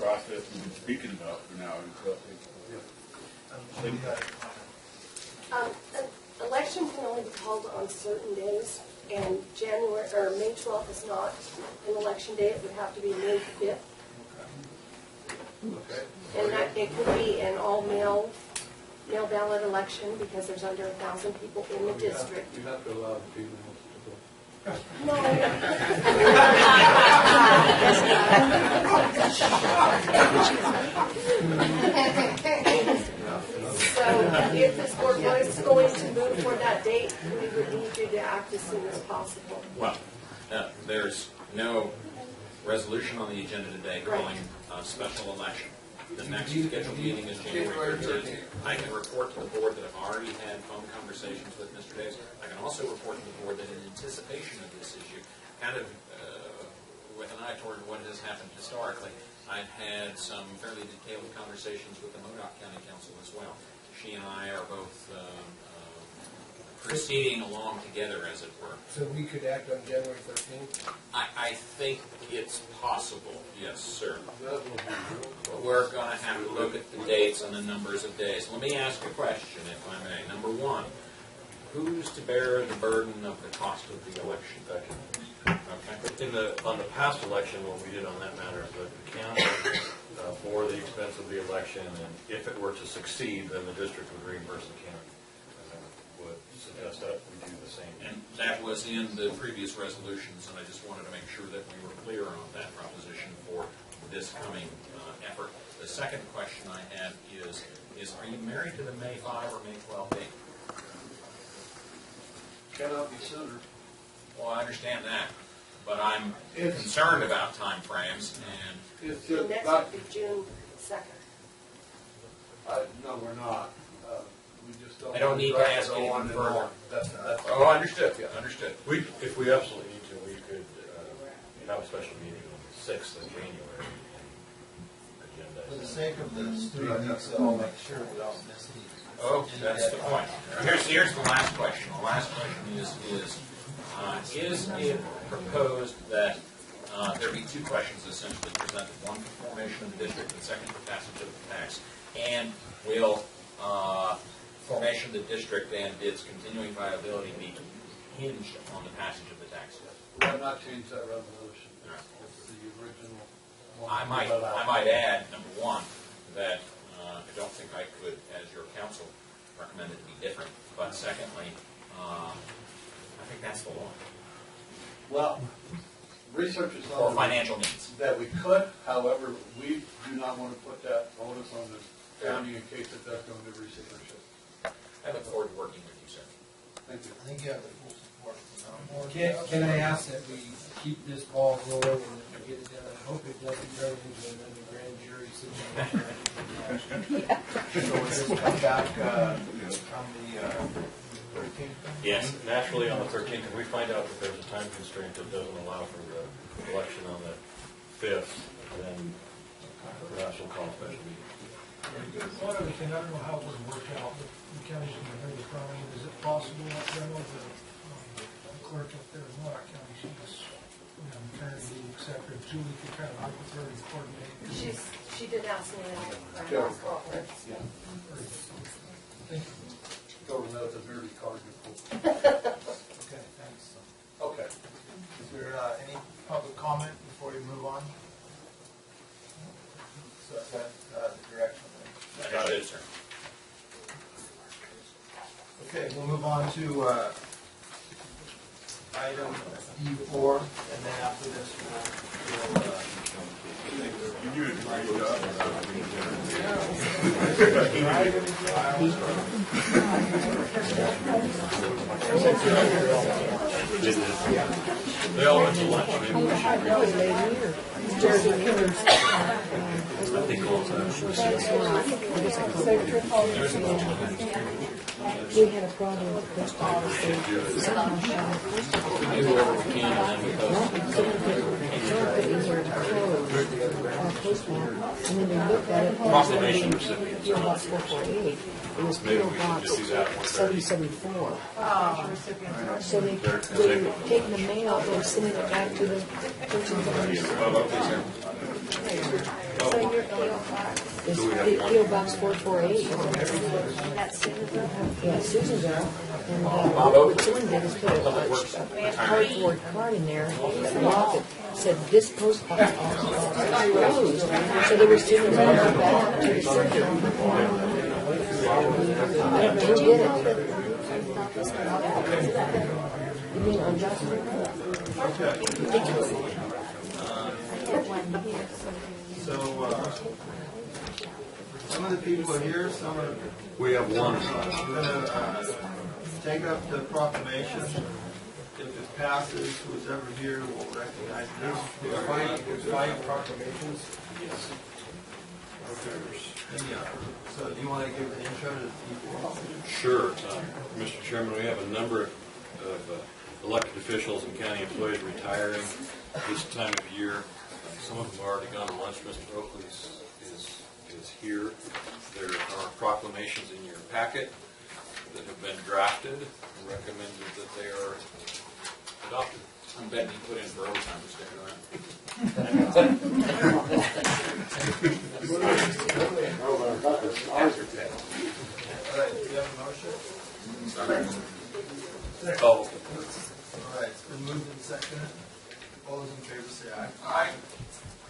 process we've been speaking about for now. Election can only be called on certain days, and January or May 12th is not an election day. It would have to be May 5th. Okay. And that it could be an all-mail ballot election because there's under 1,000 people in the district. You have to allow the females to vote. No. So if this board was going to move for that date, we would need you to act as soon as possible. Well, there's no resolution on the agenda today calling a special election. The next scheduled meeting is January 13th. I can report to the board that I've already had phone conversations with Mr. Davis. I can also report to the board that in anticipation of this issue, kind of with an eye toward what has happened historically, I've had some fairly detailed conversations with the Modoc County Council as well. She and I are both proceeding along together, as it were. So we could act on January 13th? I think it's possible, yes, sir. That will be real close. We're going to have to look at the dates and the numbers of days. Let me ask a question, if I may. Number one, who's to bear the burden of the cost of the election? Okay. On the past election, what we did on that matter is that the county bore the expense of the election, and if it were to succeed, then the district would reimburse the county. And I would suggest that we do the same. And that was in the previous resolutions, and I just wanted to make sure that we were clear on that proposition for this coming effort. The second question I had is are you married to the May 5 or May 12 date? Cannot be sooner. Well, I understand that, but I'm concerned about time frames, and It's The just next not, would be June 2nd. no, we're not. We just don't. I don't need to ask go anything on and further. on. That's oh, understood, understood. If we absolutely need to, we could have a special meeting on the 6th of January. For the sake of the students, I'll make sure we don't miss these. Oh, that's the point. Here's the last question. The last question is it proposed that there be two questions essentially presented, one for formation of the district and second for passage of the tax? And will formation of the district and its continuing viability be hinged on the passage of the tax? We have not changed that resolution. It's the original one. I might add, number one, that I don't think I could, as your counsel, recommend it to be different. But secondly, I think that's the law. Well, research is For on financial needs. that we could, however, we do not want to put that onus on the county in case it does go into receivership. I look forward to working with you, sir. Thank you. I think you have the full support from the board. Can I ask that we keep this ball rolling and that we get it done? I hope it doesn't turn into another grand jury situation. So will this come back from the 13th? Yes. Naturally, on the 13th, if we find out that there's a time constraint that doesn't allow for the election on the 5th, then perhaps we'll call a special meeting. One other thing, I don't know how it would work out, but the county's going to hear the problem. Is it possible, I don't know, the clerk up there in Modoc County, she's maternity leave, et cetera, Julie could kind of work with her and coordinate. She did ask me that at the Sure. press conference. Thank you. Go to the dirty card. Okay, thanks. Okay. Is there any public comment before we move on? So is that the direction? Understood, sir. Okay, we'll move on to item D4, and then after this we'll You do a great job. They all went to lunch. Maybe we should I think all the We had a problem with post office. we do whatever we can, and then we proclamation recipients. About 448. It was Maybe PO we should just do that Box at 1:30. 774. So they were taking the mail and sending it back to the person. Oh, okay, sir. So you're It's P.O. Box 448. Yeah, Susan got it. And what Susan did is put a cardboard card in there that locked it. Said this post box is closed. So there were students going back to the center. I don't know who did it. You mean on Johnson? So, some of the people are here, some are. We have one. I'm gonna take up the proclamation. If it passes, who's ever here will recognize this. There's five proclamations. So, do you want to give an intro to the people? Sure. Mr. Chairman, we have a number of elected officials and county employees retiring this time of year. Some of them have already gone to lunch. Mr. Oakley is here. There are proclamations in your packet that have been drafted and recommended that they are adopted. I'm betting you put in for overtime to stick around. All right, do you have a motion? Oh, All right, it's been moved and seconded. All those in favor say aye. Aye.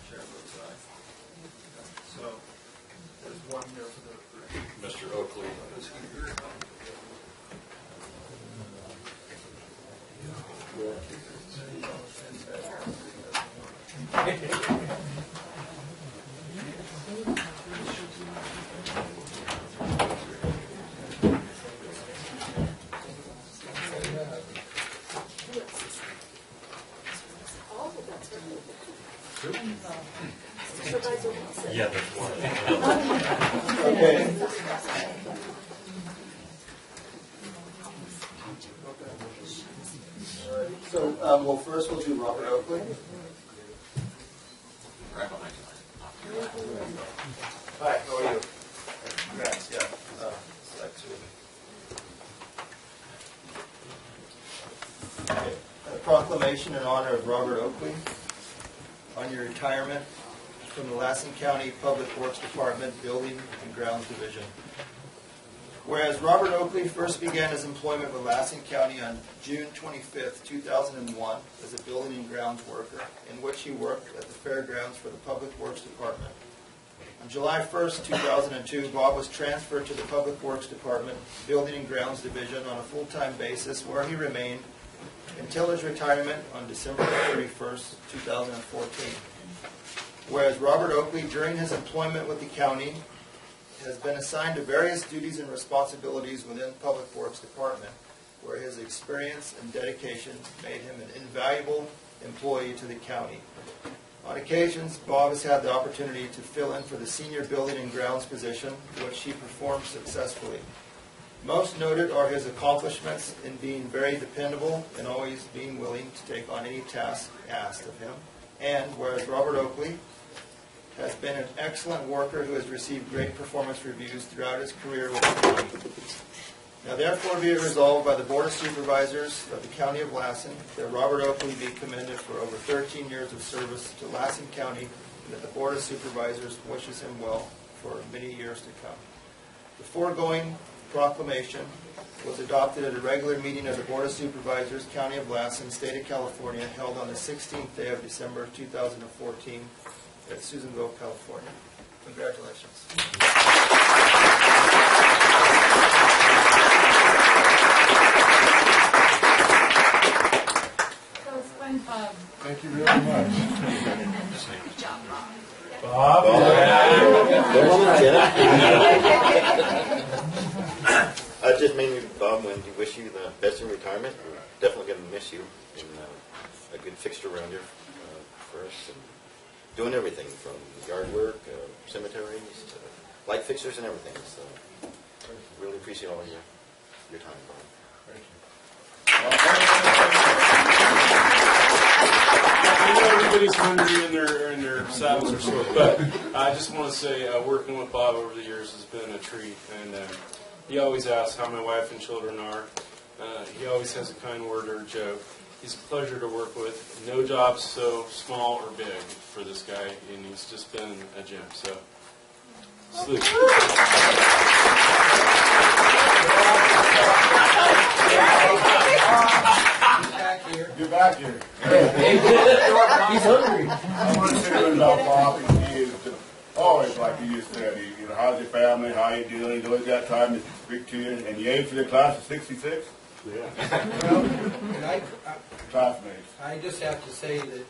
Chair votes aye. So, there's one here for the. Mr. Oakley is here. Supervisor Lassen. Yeah, there's one. Okay. So, well, first we'll do Robert Oakley. Right behind you. Hi, how are you? Congrats, yeah. Select two. Okay. A proclamation in honor of Robert Oakley on your retirement from the Lassen County Public Works Department Building and Grounds Division. Whereas Robert Oakley first began his employment with Lassen County on June 25th, 2001 as a building and grounds worker, in which he worked at the fairgrounds for the Public Works Department. On July 1st, 2002, Bob was transferred to the Public Works Department Building and Grounds Division on a full-time basis, where he remained until his retirement on December 31st, 2014. Whereas Robert Oakley, during his employment with the county, has been assigned to various duties and responsibilities within the Public Works Department, where his experience and dedication made him an invaluable employee to the county. On occasions, Bob has had the opportunity to fill in for the senior building and grounds position, which he performed successfully. Most noted are his accomplishments in being very dependable and always being willing to take on any task asked of him. And whereas Robert Oakley has been an excellent worker who has received great performance reviews throughout his career with the county. Now therefore be it resolved by the Board of Supervisors of the County of Lassen that Robert Oakley be commended for over 13 years of service to Lassen County, and that the Board of Supervisors wishes him well for many years to come. The foregoing proclamation was adopted at a regular meeting of the Board of Supervisors, County of Lassen, State of California, held on the 16th day of December 2014 at Susanville, California. Congratulations. So it's fun, Bob. Thank you very much. Good job, Bob. Just mainly, Bob, when we wish you the best in retirement. We're definitely going to miss you, and a good fixture around here for us. And doing everything from yard work, cemeteries, to light fixtures and everything. So really appreciate all your time, Bob. I know everybody's hungry in their saddles are sore, but I just want to say working with Bob over the years has been a treat, and he always asks how my wife and children are. He always has a kind word or a joke. He's a pleasure to work with. No job's so small or big for this guy, and he's just been a gem. So Salute. Get back here. He's hungry. I want to say something about Bob. He is always, like you just said, how's your family, how you doing? He's always got time to speak to you. And you aim for the class of 66? Well, and Classmates. I just have to say that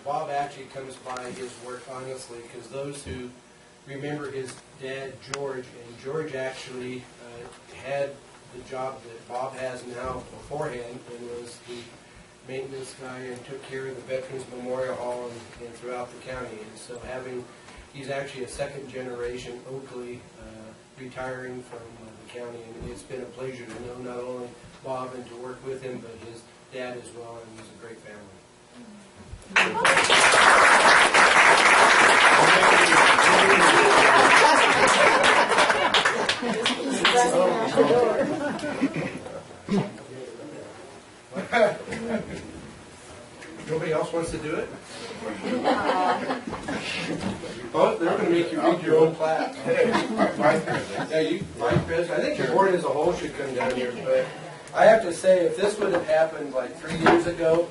Bob actually comes by his work honestly, because those who remember his dad, George, and George actually had the job that Bob has now beforehand, and was the maintenance guy and took care of the Veterans Memorial Hall and throughout the county. And so he's actually a second generation Oakley retiring from the county, and it's been a pleasure to know not only Bob and to work with him, but his dad as well, and he's a great family. Nobody else wants to do it? Oh, they're going to make you read your own plaque. Yeah, you, Vice President. I think the board as a whole should come down here, but I have to say, if this would have happened like 3 years ago,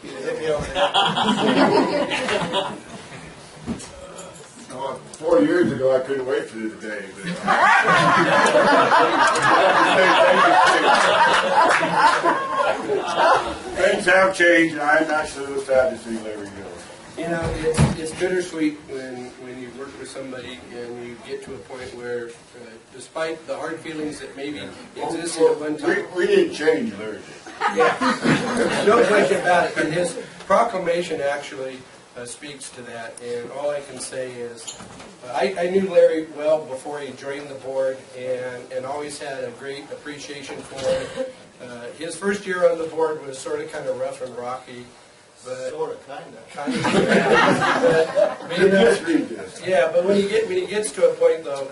you'd have hit me over the head. 4 years ago, I couldn't wait for this day. Things have changed, and I'm not so sad to see Larry go. You know, it's bittersweet when you work with somebody and you get to a point where, despite the hard feelings that maybe existed at one time. We didn't change, Larry. Yeah, there's no question about it. And his proclamation actually speaks to that. And all I can say is, I knew Larry well before he joined the board, and always had a great appreciation for him. His first year on the board was sort of kind of rough and rocky. But Sort of, kind of. Yeah, but when he gets to a point though,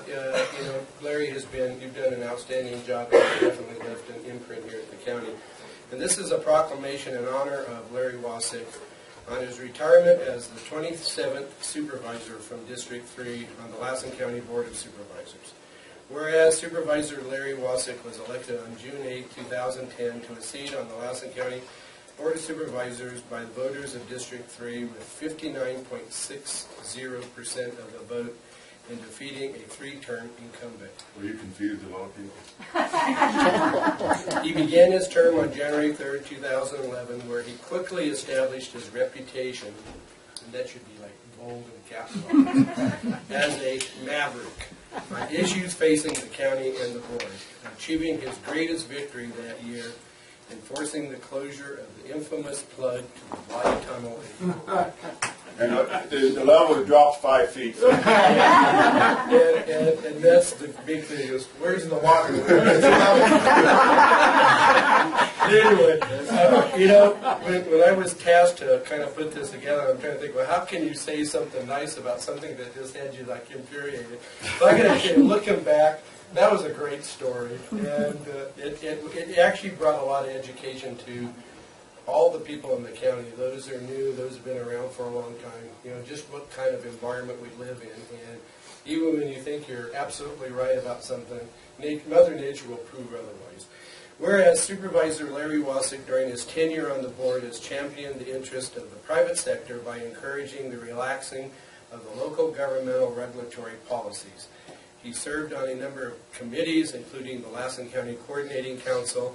Larry you've done an outstanding job, and definitely left an imprint here at the county. And this is a proclamation in honor of Larry Wasick on his retirement as the 27th supervisor from District 3 on the Lassen County Board of Supervisors. Whereas Supervisor Larry Wasick was elected on June 8, 2010 to a seat on the Lassen County Board of Supervisors by the voters of District 3 with 59.60% of the vote in defeating a three-term incumbent. Were you confused, a lot of people? He began his term on January 3, 2011, where he quickly established his reputation, and that should be like bold and capitalized, as a maverick on issues facing the county and the board, achieving his greatest victory that year, enforcing the closure of the infamous plug to the Body Tunnel. And the level dropped 5 feet. And that's the big thing is, where's the water? Anyway, when I was tasked to kind of put this together, I'm trying to think, well, how can you say something nice about something that just had you like infuriated? So I gotta say, looking back, that was a great story, and it actually brought a lot of education to all the people in the county, those that are new, those that have been around for a long time, just what kind of environment we live in. And even when you think you're absolutely right about something, Mother Nature will prove otherwise. Whereas Supervisor Larry Wasick, during his tenure on the board, has championed the interest of the private sector by encouraging the relaxing of the local governmental regulatory policies. He served on a number of committees, including the Lassen County Coordinating Council,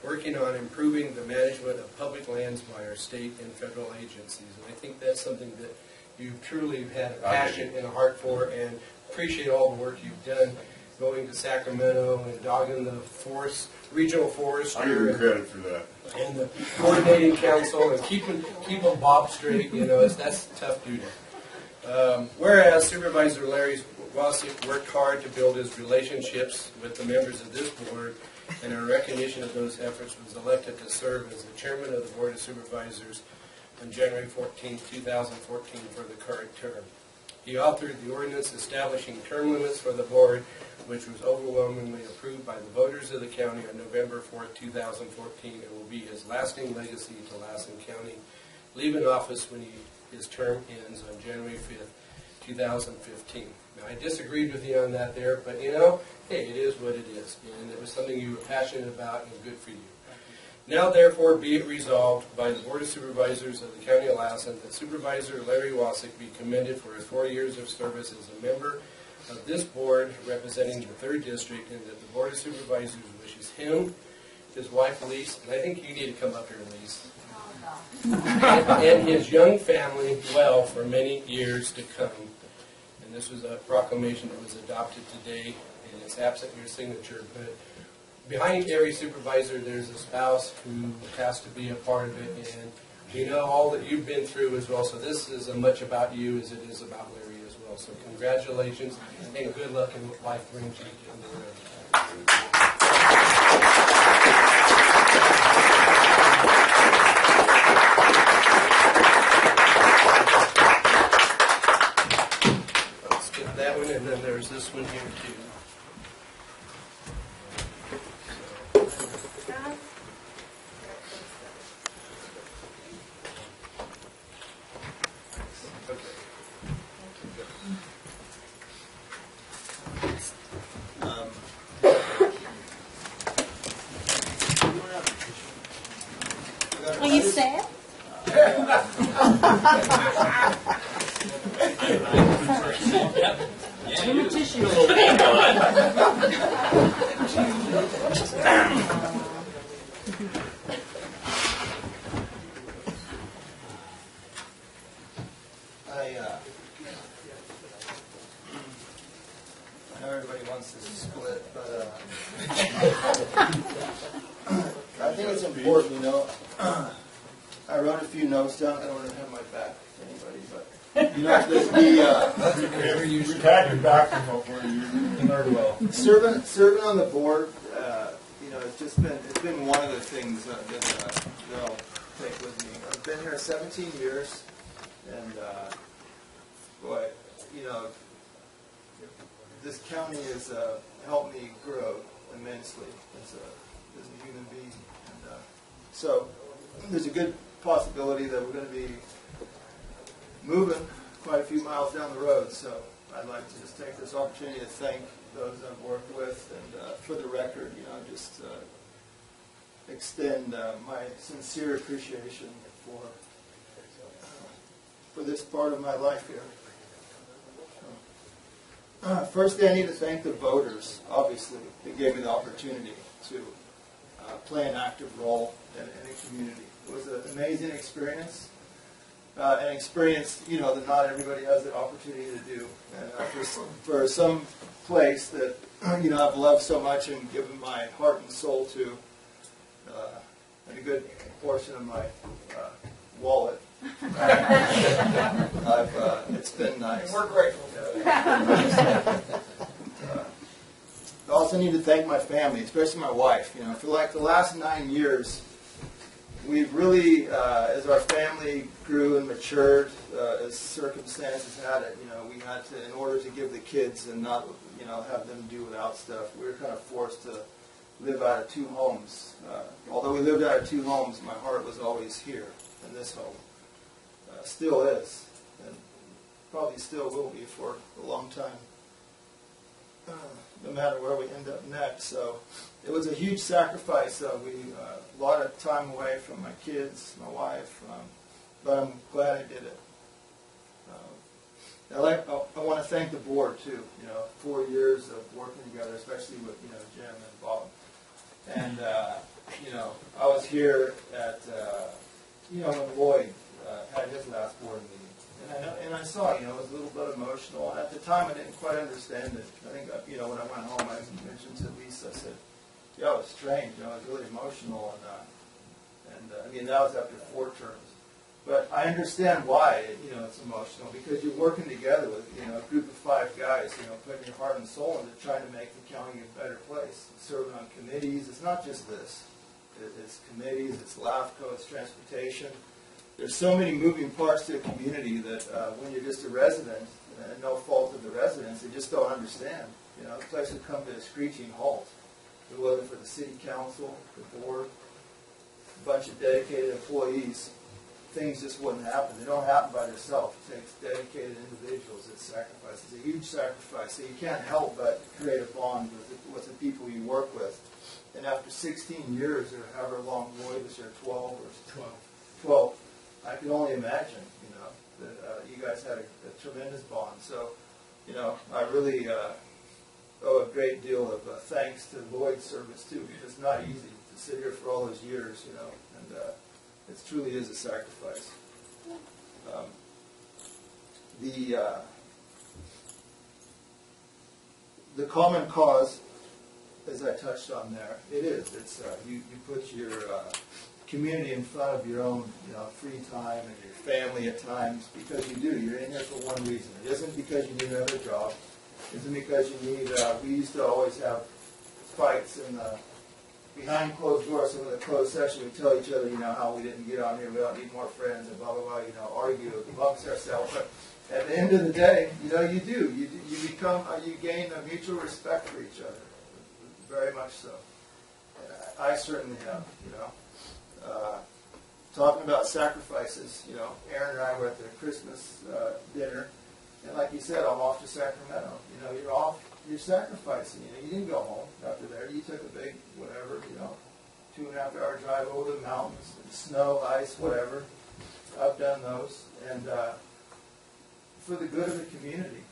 working on improving the management of public lands by our state and federal agencies. And I think that's something that you truly have had a passion and a heart for, and appreciate all the work you've done going to Sacramento and dogging the regional forester. I give you credit for that. And the coordinating council, and keeping Bob straight, that's tough duty. Whereas Supervisor Larry Wasick worked hard to build his relationships with the members of this board, and in recognition of those efforts was elected to serve as the chairman of the Board of Supervisors on January 14, 2014 for the current term. He authored the ordinance establishing term limits for the board, which was overwhelmingly approved by the voters of the county on November 4, 2014, and will be his lasting legacy to Lassen County, leaving office when his term ends on January 5, 2015. Now, I disagreed with you on that there, but you know, hey, it is what it is, and it was something you were passionate about and good for you. Now, therefore, be it resolved by the Board of Supervisors of the County of Lassen that Supervisor Larry Wasik be commended for his 4 years of service as a member of this board representing the 3rd District, and that the Board of Supervisors wishes him, his wife Lise, and I think you need to come up here, Lise, and his young family well for many years to come. And this was a proclamation that was adopted today, and it's absent your signature, but behind every supervisor, there's a spouse who has to be a part of it, and you know all that you've been through as well. So this is as much about you as it is about Larry as well. So congratulations and good luck in what life brings you down the road. Let's get that one, and then there's this one here too. Are you sad? Two tissues. I know everybody wants to split, but I think it's important, you know. I wrote a few notes down. I don't want to have my back to anybody, but you know, You had your back to before you learned well. serving on the board, you know, it's been one of the things that I'll take with me. I've been here 17 years, and boy, you know, this county has helped me grow immensely as a human being. And so there's a good possibility that we're going to be moving quite a few miles down the road. So I'd like to just take this opportunity to thank those I've worked with, and for the record, you know, just extend my sincere appreciation for this part of my life here. Firstly, I need to thank the voters, obviously, that gave me the opportunity to play an active role in a community. It was an amazing experience, an experience, you know, that not everybody has the opportunity to do. And for some place that, you know, I've loved so much and given my heart and soul to, and a good portion of my wallet, it's been nice. We're grateful. I also need to thank my family, especially my wife. You know, for like the last 9 years, we've really, as our family grew and matured, as circumstances had it, you know, we had to, in order to give the kids and not, you know, have them do without stuff, we were kind of forced to live out of 2 homes. Although we lived out of 2 homes, my heart was always here in this home. Still is, and probably still will be for a long time, no matter where we end up next. So it was a huge sacrifice. A lot of time away from my kids, my wife, but I'm glad I did it. I want to thank the board too. You know, 4 years of working together, especially with, you know, Jim and Bob. And you know, I was here at you know, when Lloyd had his last board meeting, and I saw, you know, it was a little bit emotional. And at the time, I didn't quite understand it. I think, you know, when I went home, I mentioned to Lisa, I said, "Yeah, it was strange. You know, it was really emotional." And I mean, that was after 4 terms. But I understand why, you know, it's emotional, because you're working together with, you know, a group of 5 guys, you know, putting your heart and soul into trying to make the county a better place. Serving on committees. It's not just this. It's committees. It's LAFCO. It's transportation. There's so many moving parts to a community that when you're just a resident, and no fault of the residents, they just don't understand. You know, the place would come to a screeching halt. If it wasn't for the city council, the board, a bunch of dedicated employees, things just wouldn't happen. They don't happen by themselves. It takes dedicated individuals. It's sacrifice. It's a huge sacrifice. So you can't help but create a bond with the people you work with. And after 16 years, or however long Lloyd was here, 12 or 12, I can only imagine, that you guys had a tremendous bond. So, I really owe a great deal of thanks to Lloyd's service too, because it's not easy to sit here for all those years, and it truly is a sacrifice. The common cause, as I touched on there, it's you put your community in front of your own free time and your family at times, because you do. You're in here for one reason. It isn't because you need another job. It isn't because you need. We used to always have fights in the behind closed doors. So in the closed session, we tell each other, how we didn't get on here. We don't need more friends, and blah blah blah. Argue amongst ourselves. But at the end of the day, you do. You become. You gain a mutual respect for each other. Very much so. And I certainly have. Talking about sacrifices, Aaron and I were at the Christmas dinner, and like you said, I'm off to Sacramento. You're off, you're sacrificing. You didn't go home after there. You took a big, whatever, 2.5 hour drive over the mountains, snow, ice, whatever. I've done those, and for the good of the community.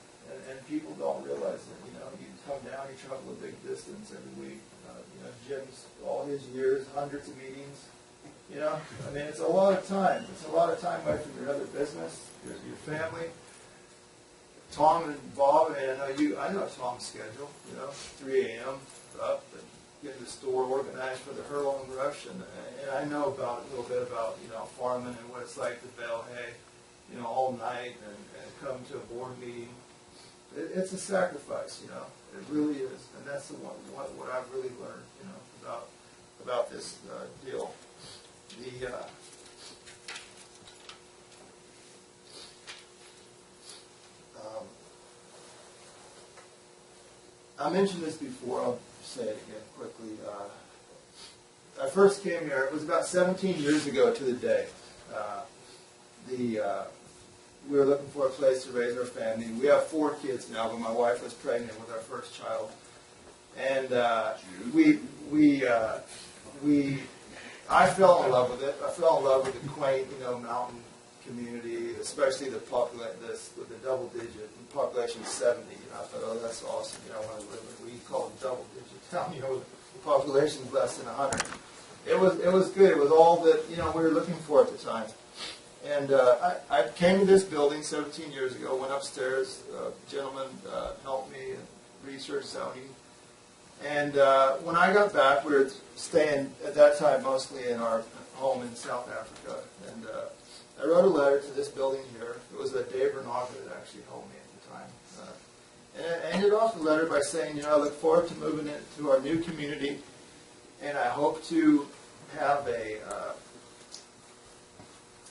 And people don't realize that, you come down, you travel a big distance every week. Jim's, all his years, hundreds of meetings. It's a lot of time. It's a lot of time away from your other business, your family. Tom and Bob, and I know Tom's schedule, 3 a.m. up and getting the store organized for the hurl and rush, and I know a little bit about, farming and what it's like to bale hay, all night and come to a board meeting. It's a sacrifice, it really is, and that's the what I've really learned, about this deal. I mentioned this before. I'll say it again quickly. I first came here. It was about 17 years ago to the day. We were looking for a place to raise our family. We have 4 kids now, but my wife was pregnant with our first child, and I fell in love with it. I fell in love with the quaint, mountain community, especially with the double digit. The population 70. I thought, oh, that's awesome. I want to live in. We call it double digit town. The population is less than 100. It was good. It was all that we were looking for at the time. And I came to this building 17 years ago. Went upstairs. A gentleman helped me and researched zoning. And when I got back, we were staying at that time mostly in our home in South Africa. And I wrote a letter to this building here. It was Dave Renaga that actually helped me at the time. And I ended off the letter by saying, I look forward to moving into our new community, and I hope to have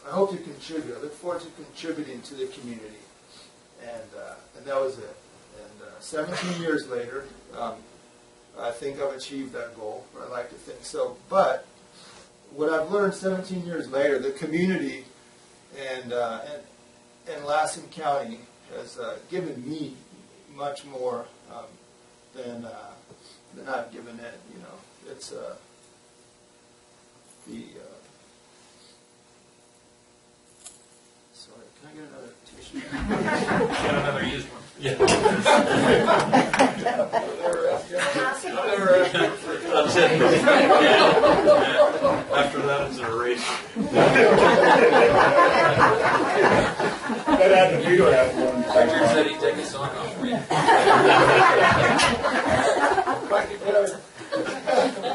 I hope to contribute. I look forward to contributing to the community. And that was it. And 17 years later, I think I've achieved that goal, or I like to think so. But what I've learned 17 years later, the community and Lassen County has given me much more than I've given it. It's sorry, can I get another tissue? Get another used one. Yeah. That's it. After that, it's an erase. That happened to you, Richard said he'd take his sock off for you.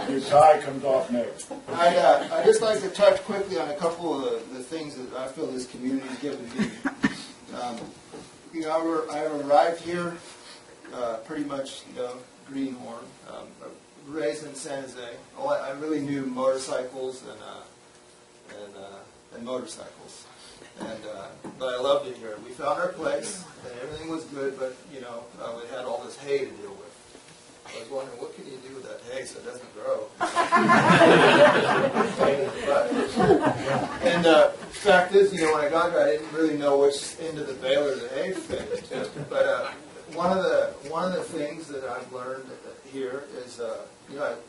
Your tie comes off next. I'd just like to touch quickly on a couple of the things that I feel this community has given me. I arrived here pretty much, greenhorn. Raised in San Jose. I really knew motorcycles and motorcycles, but I loved it here. We found our place, and everything was good, but we had all this hay to deal with. I was wondering, what can you do with that hay so it doesn't grow? fact is, you know, when I got here, I didn't really know which end of the bale or the hay to fit into. But one of the things that I've learned here is, you know, I've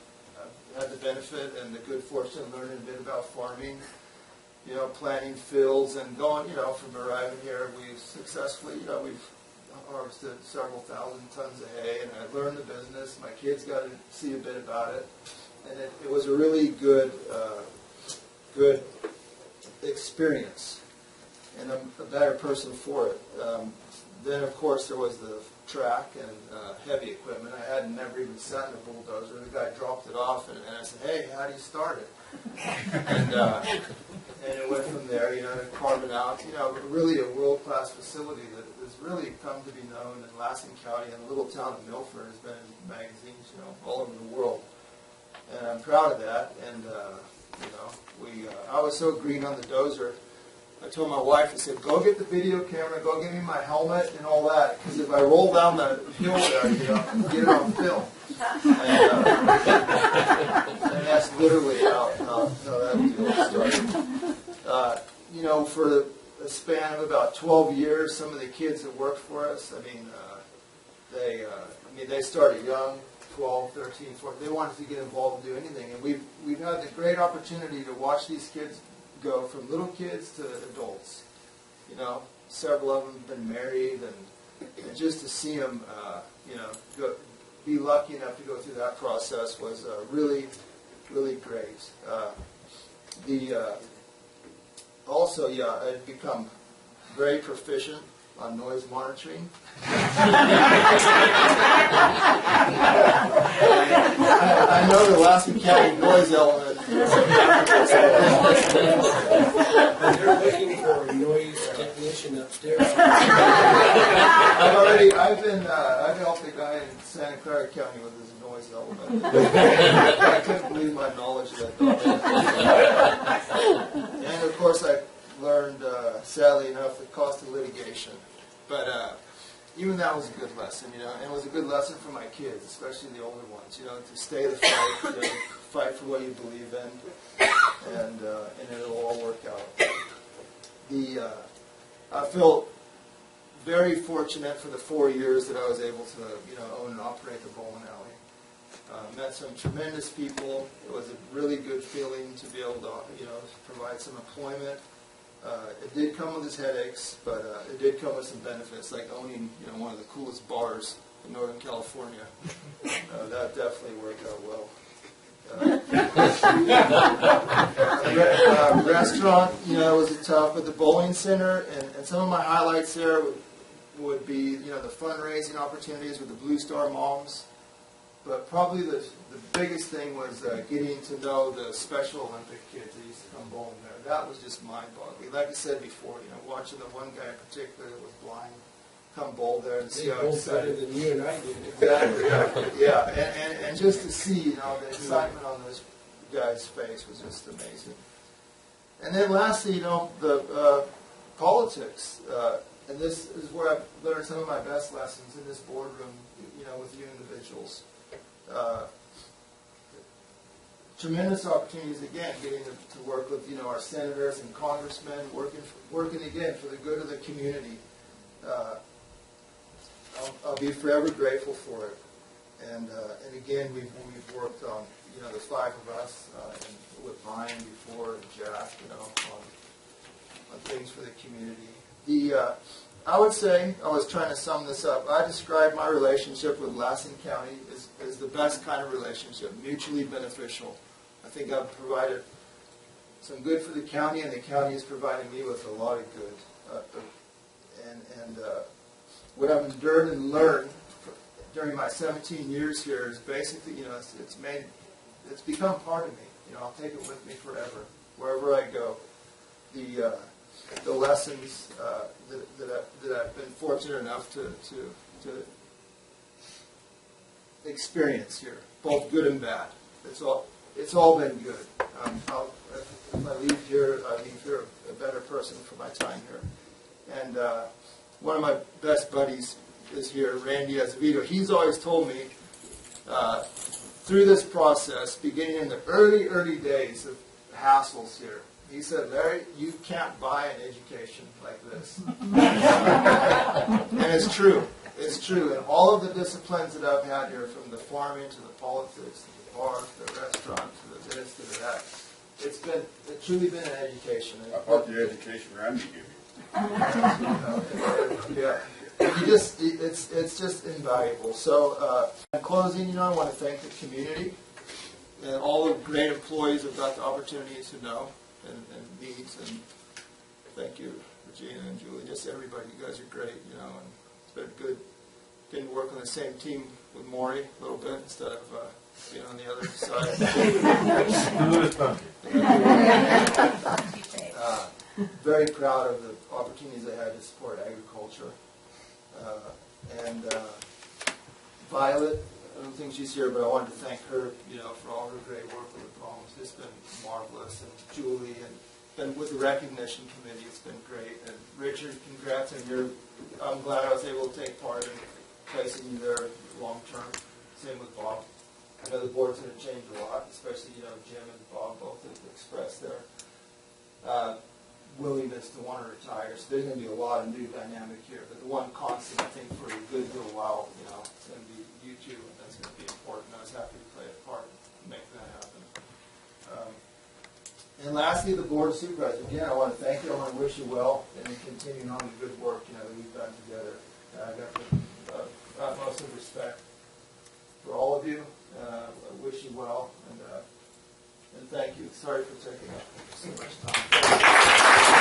had the benefit and the good fortune of learning a bit about farming. You know, planting fields and going. You know, from arriving here, we've successfully, you know, we've harvested several thousand tons of hay, and I learned the business. My kids got to see a bit about it, and it was a really good experience, and I'm a better person for it. Then, of course, there was the track and heavy equipment. I had never even sat in a bulldozer. The guy dropped it off, and I said, "Hey, how do you start it?" And it went from there, you know, to carving out, you know, really a world-class facility that has really come to be known in Lassen County, and the little town of Milford has been in magazines, you know, all over the world. And I'm proud of that. And you know, I was so green on the dozer. I told my wife, I said, "Go get the video camera, go get me my helmet and all that, because if I roll down the hill there, you know, get it on film." And that's literally how that deal started. You know, for a span of about 12 years, some of the kids that worked for us, I mean, they started young, 12, 13, 14. They wanted to get involved and do anything, and we've had the great opportunity to watch these kids go from little kids to adults. You know, several of them have been married, and just to see them, you know, be lucky enough to go through that process was really, really great. Also, yeah, I've become very proficient on noise monitoring. I know the Lassen County noise element. They're looking for a noise technician upstairs. I've helped a guy in Santa Clara County with his noise element. I couldn't believe my knowledge of that. And of course, I learned, sadly enough, the cost of litigation. But even that was a good lesson, you know, and it was a good lesson for my kids, especially the older ones, you know, to stay the fight, to fight for what you believe in, and it'll all work out. I felt very fortunate for the 4 years that I was able to, you know, own and operate the bowling alley. Met some tremendous people. It was a really good feeling to be able to, you know, provide some employment. It did come with its headaches, but it did come with some benefits, like owning, you know, one of the coolest bars in Northern California. That definitely worked out well. Restaurant, you know, was tough, but the bowling center, and some of my highlights there would be, you know, the fundraising opportunities with the Blue Star Moms. But probably the biggest thing was getting to know the Special Olympic kids that used to come bowling there. That was just mind-boggling. Like I said before, you know, watching the one guy in particular that was blind come bowl there and see how excited. Better than you and I did. Exactly. Yeah, and just to see, you know, the excitement on this guy's face was just amazing. And then lastly, you know, the politics. And this is where I've learned some of my best lessons in this boardroom, you know, with you individuals. Tremendous opportunities again, getting to work with, you know, our senators and congressmen, working again for the good of the community. I'll be forever grateful for it. And again, we've worked on, you know, the five of us, and with Brian before and Jack, you know, on things for the community. I would say, I was trying to sum this up, I describe my relationship with Lassen County as the best kind of relationship, mutually beneficial. I think I've provided some good for the county, and the county has provided me with a lot of good. And what I've endured and learned during my 17 years here is basically, you know, it's become part of me. You know, I'll take it with me forever, wherever I go. The lessons that I've been fortunate enough to experience here, both good and bad. It's all been good. If I leave here, I leave here a better person for my time here. And one of my best buddies is here, Randy Azevedo. He's always told me through this process, beginning in the early days of hassles here, He said, Larry, you can't buy an education like this. And it's true. It's true. And all of the disciplines that I've had here, from the farming to the politics, to the bar, to the restaurant, to the this, to the that, it's truly been an education. I thought the education Randy gave you. Yeah. It's just invaluable. So, in closing, I want to thank the community and all the great employees I've got the opportunity to know and meet. And thank you, Regina and Julie, just everybody. You guys are great, and it's been good getting to work on the same team with Maury a little bit instead of being on the other side. Very proud of the opportunities I had to support agriculture. And Violet, I don't think she's here, but I wanted to thank her, for all her great work with the problems. It's been marvelous. And Julie, and with the recognition committee, it's been great. And Richard, congrats on I'm glad I was able to take part in placing you there long term. Same with Bob. I know the board's going to change a lot, especially, Jim and Bob both have expressed their willingness to want to retire. So there's going to be a lot of new dynamic here. But the one constant, I think, for a good little while, it's going to be you two, and that's going to be important. I was happy to play a part and make that happen. And lastly, the Board of Supervisors. Again, I want to thank you. I want to wish you well and continuing on the good work that we've done together. I got the utmost of respect for all of you. I wish you well, and thank you. Sorry for taking up so much time.